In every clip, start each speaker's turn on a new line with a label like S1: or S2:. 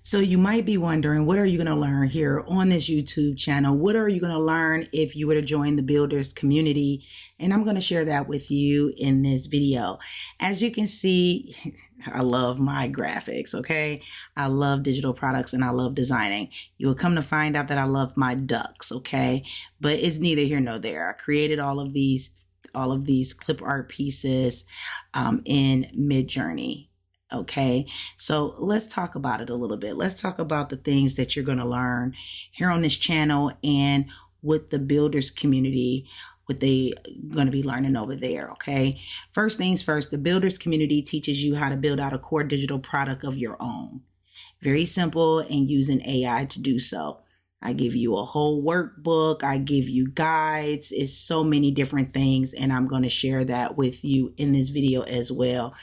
S1: So you might be wondering, what are you going to learn here on this YouTube channel? What are you going to learn if you were to join the builders community? And I'm going to share that with you in this video. As you can see, I love my graphics, okay? I love digital products and I love designing. You will come to find out that I love my ducks, okay? But it's neither here nor there. I created all of these clip art pieces in Midjourney. Okay, so let's talk about it a little bit. Let's talk about the things that you're going to learn here on this channel and with the builders community, what they going to be learning over there. Okay, first things first, the builders community teaches you how to build out a core digital product of your own. Very simple, and using AI to do so. I give you a whole workbook. I give you guides. It's so many different things, and I'm going to share that with you in this video as well.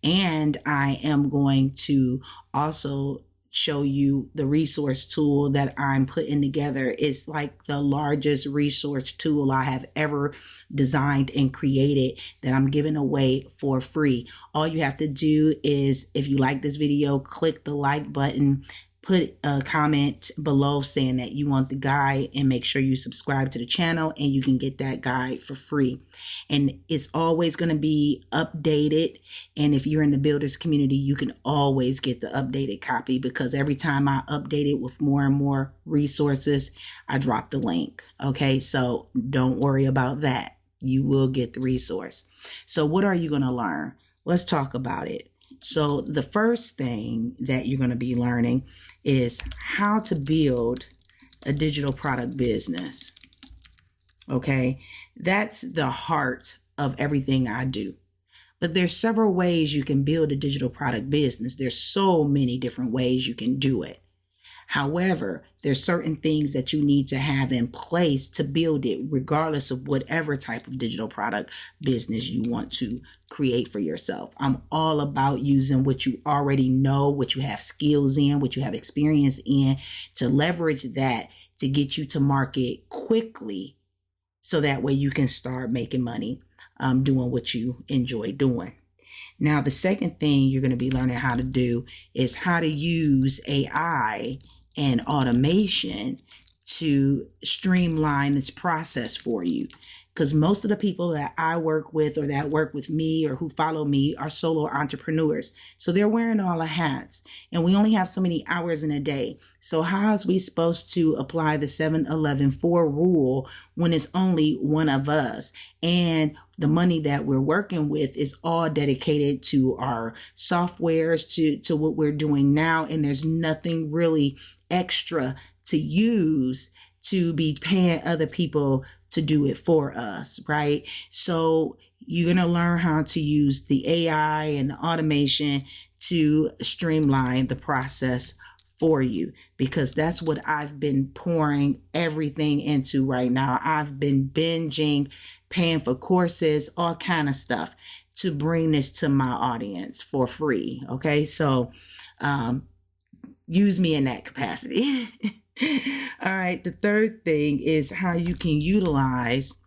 S1: And I am going to also show you the resource tool that I'm putting together. It's like the largest resource tool I have ever designed and created that I'm giving away for free. All you have to do is, if you like this video, click the like button, put a comment below saying that you want the guide, and make sure you subscribe to the channel and you can get that guide for free. And it's always going to be updated. And if you're in the builders community, you can always get the updated copy, because every time I update it with more and more resources, I drop the link. Okay, so don't worry about that. You will get the resource. So what are you going to learn? Let's talk about it. So the first thing that you're going to be learning is how to build a digital product business. Okay, that's the heart of everything I do. But there's several ways you can build a digital product business. There's so many different ways you can do it. However, there's certain things that you need to have in place to build it, regardless of whatever type of digital product business you want to create for yourself. I'm all about using what you already know, what you have skills in, what you have experience in, to leverage that to get you to market quickly, so that way you can start making money doing what you enjoy doing. Now, the second thing you're going to be learning how to do is how to use AI and automation to streamline this process for you. Because most of the people that I work with, or that work with me, or who follow me, are solo entrepreneurs. So they're wearing all the hats, and we only have so many hours in a day. So how is we supposed to apply the 7-11-4 rule when it's only one of us? And the money that we're working with is all dedicated to our softwares, to what we're doing now. And there's nothing really extra to use to be paying other people to do it for us, right? So you're going to learn how to use the AI and the automation to streamline the process for you, because that's what I've been pouring everything into right now. I've been binging, paying for courses, all kind of stuff to bring this to my audience for free. Okay, so use me in that capacity. All right, the third thing is how you can utilize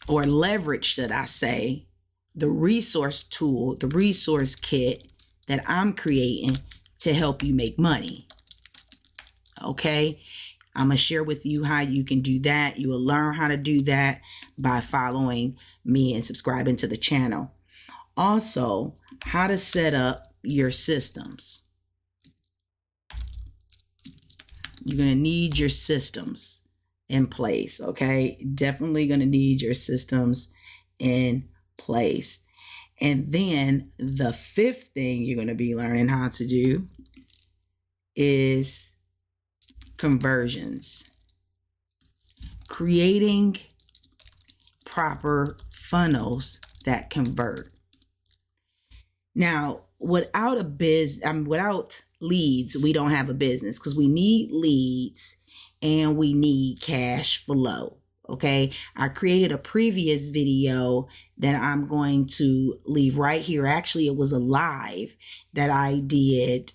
S1: or leverage, should I say, the resource tool, the resource kit that I'm creating to help you make money. Okay, I'm going to share with you how you can do that. You will learn how to do that by following me and subscribing to the channel. Also, how to set up your systems. You're going to need your systems in place, okay? Definitely going to need your systems in place. And then the fifth thing you're going to be learning how to do is conversions. Creating proper funnels that convert. Now, without leads, we don't have a business, because we need leads and we need cash flow. Okay, I created a previous video that I'm going to leave right here. Actually, it was a live that I did,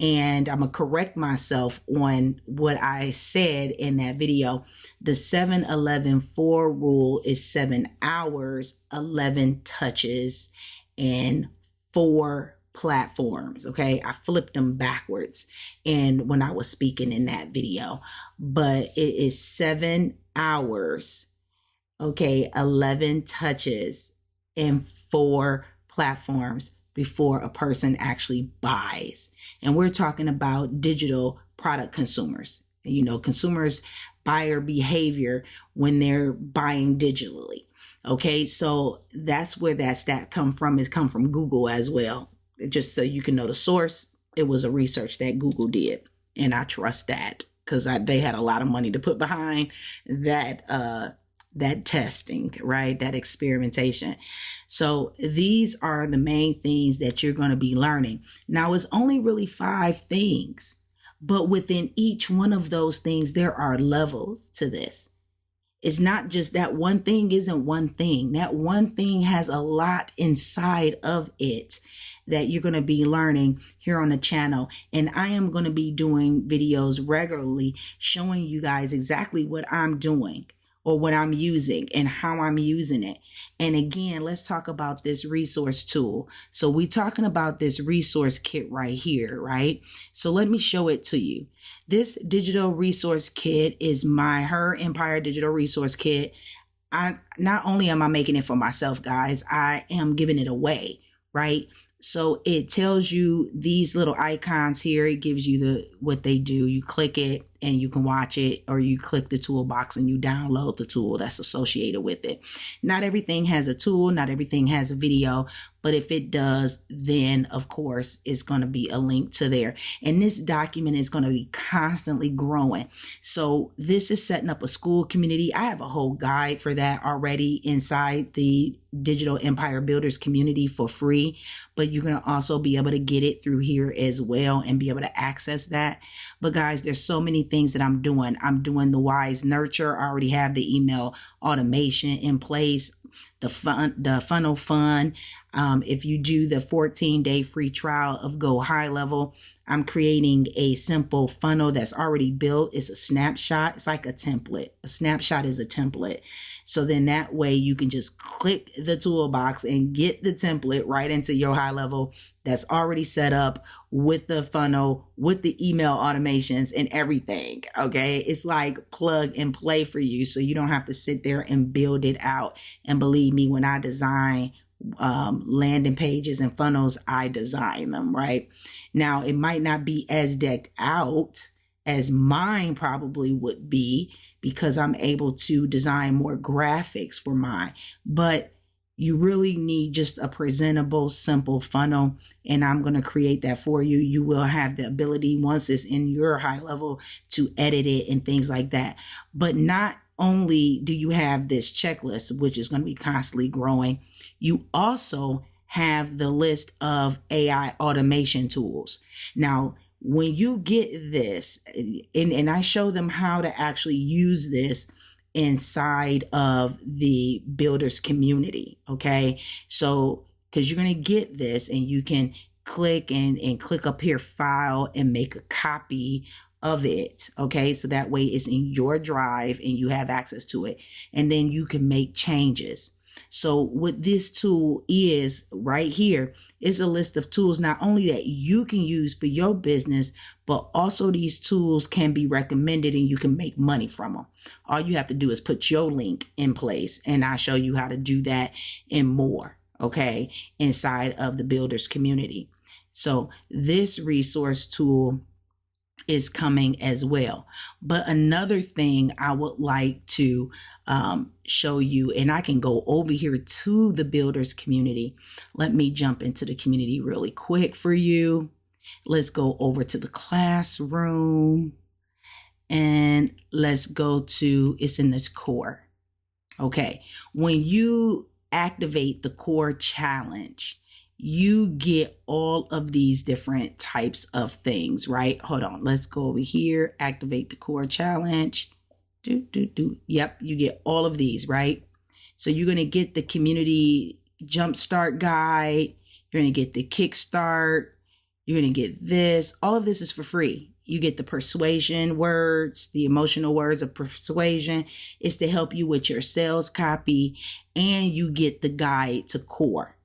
S1: and I'm gonna correct myself on what I said in that video. The 7-11-4 rule is 7 hours, 11 touches, and 4 platforms. Okay. I flipped them backwards and when I was speaking in that video, but it is 7 hours. Okay. 11 touches and 4 platforms before a person actually buys. And we're talking about digital product consumers. You know, consumers buyer behavior when they're buying digitally. Okay, so that's where that stat come from. It's come from Google as well. Just so you can know the source, it was a research that Google did, and I trust that because they had a lot of money to put behind that testing, right? That experimentation. So these are the main things that you're going to be learning. Now, it's only really 5 things, but within each one of those things, there are levels to this. It's not just that one thing isn't one thing. That one thing has a lot inside of it that you're going to be learning here on the channel. And I am going to be doing videos regularly showing you guys exactly what I'm doing or what I'm using and how I'm using it. And again, let's talk about this resource tool. So we're talking about this resource kit right here, right? So let me show it to you. This digital resource kit is Her Empire Digital Resource Kit. Not only am I making it for myself, guys, I am giving it away, right? So it tells you these little icons here. It gives you what they do. You click it and you can watch it, or you click the toolbox and you download the tool that's associated with it. Not everything has a tool. Not everything has a video. But if it does, then of course it's going to be a link to there. And this document is going to be constantly growing. So this is setting up a school community. I have a whole guide for that already inside the Digital Empire Builders community for free. But you're going to also be able to get it through here as well and be able to access that. But guys, there's so many things that I'm doing. I'm doing the Wise Nurture. I already have the email automation in place. The funnel fun. If you do the 14-day free trial of Go High Level, I'm creating a simple funnel that's already built. It's a snapshot. It's like a template. A snapshot is a template. So then that way you can just click the toolbox and get the template right into your high level that's already set up with the funnel, with the email automations and everything. Okay. It's like plug and play for you. So you don't have to sit there and build it out. And believe me, when I design landing pages and funnels, I design them, right? Now, it might not be as decked out as mine probably would be because I'm able to design more graphics for mine, but you really need just a presentable, simple funnel, and I'm going to create that for you. You will have the ability, once it's in your high level, to edit it and things like that. But not only do you have this checklist, which is going to be constantly growing, you also have the list of AI automation tools. Now, when you get this, and I show them how to actually use this inside of the builders community, okay? So, because you're going to get this and you can click and click up here, file, and make a copy of it, okay? So that way it's in your drive and you have access to it. And then you can make changes. So what this tool is right here is a list of tools, not only that you can use for your business, but also these tools can be recommended and you can make money from them. All you have to do is put your link in place, and I'll show you how to do that and more, okay, inside of the builders community. So this resource tool is coming as well. But another thing I would like to show you, and I can go over here to the builders community. Let me jump into the community really quick for you. Let's go over to the classroom and let's go to, it's in this core. Okay. When you activate the core challenge, you get all of these different types of things, right? Hold on. Let's go over here. Activate the core challenge. Yep. You get all of these, right? So you're going to get the community jumpstart guide. You're going to get the kickstart. You're going to get this. All of this is for free. You get the persuasion words, the emotional words of persuasion. It's to help you with your sales copy, and you get the guide to core.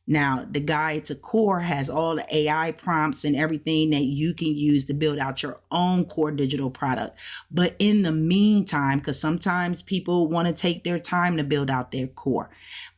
S1: Now, the guide to core has all the AI prompts and everything that you can use to build out your own core digital product. But in the meantime, because sometimes people want to take their time to build out their core,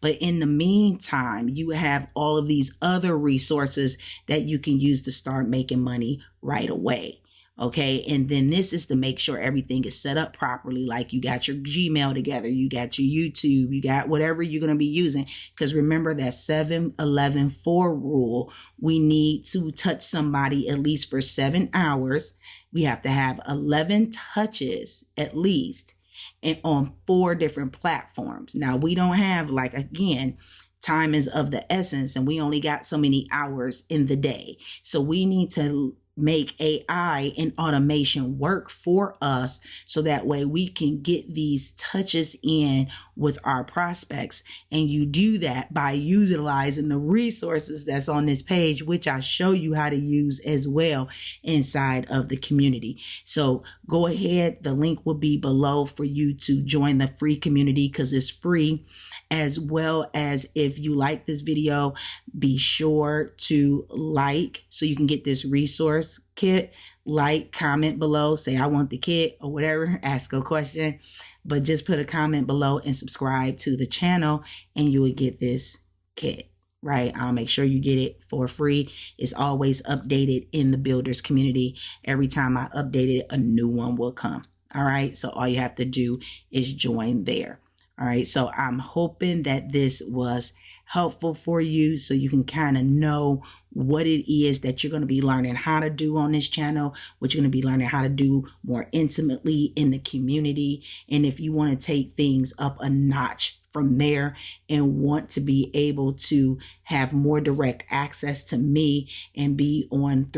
S1: but in the meantime, you have all of these other resources that you can use to start making money right away. Okay. And then this is to make sure everything is set up properly. Like you got your Gmail together, you got your YouTube, you got whatever you're going to be using. Because remember that 7-11-4 rule, we need to touch somebody at least for 7 hours. We have to have 11 touches at least, and on 4 different platforms. Now we don't have, like, again, time is of the essence and we only got so many hours in the day. So we need to make AI and automation work for us so that way we can get these touches in with our prospects. And you do that by utilizing the resources that's on this page, which I show you how to use as well inside of the community. So go ahead. The link will be below for you to join the free community because it's free. As well as, if you like this video, be sure to like so you can get this resource kit. Like, comment below, say I want the kit or whatever, ask a question, but just put a comment below and subscribe to the channel and you will get this kit. Right? I'll make sure you get it for free. It's always updated in the builders community. Every time I update it, a new one will come. All right. So all you have to do is join there. All right. So I'm hoping that this was helpful for you so you can kind of know what it is that you're going to be learning how to do on this channel, what you're going to be learning how to do more intimately in the community. And if you want to take things up a notch from there and want to be able to have more direct access to me and be on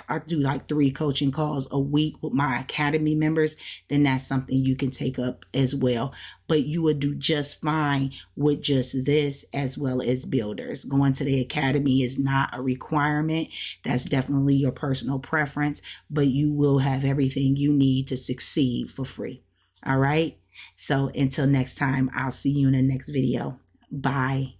S1: I do like 3 coaching calls a week with my academy members, then that's something you can take up as well. But you would do just fine with just this as well as builders. Going to the academy is not a requirement. That's definitely your personal preference, but you will have everything you need to succeed for free. All right. So until next time, I'll see you in the next video. Bye.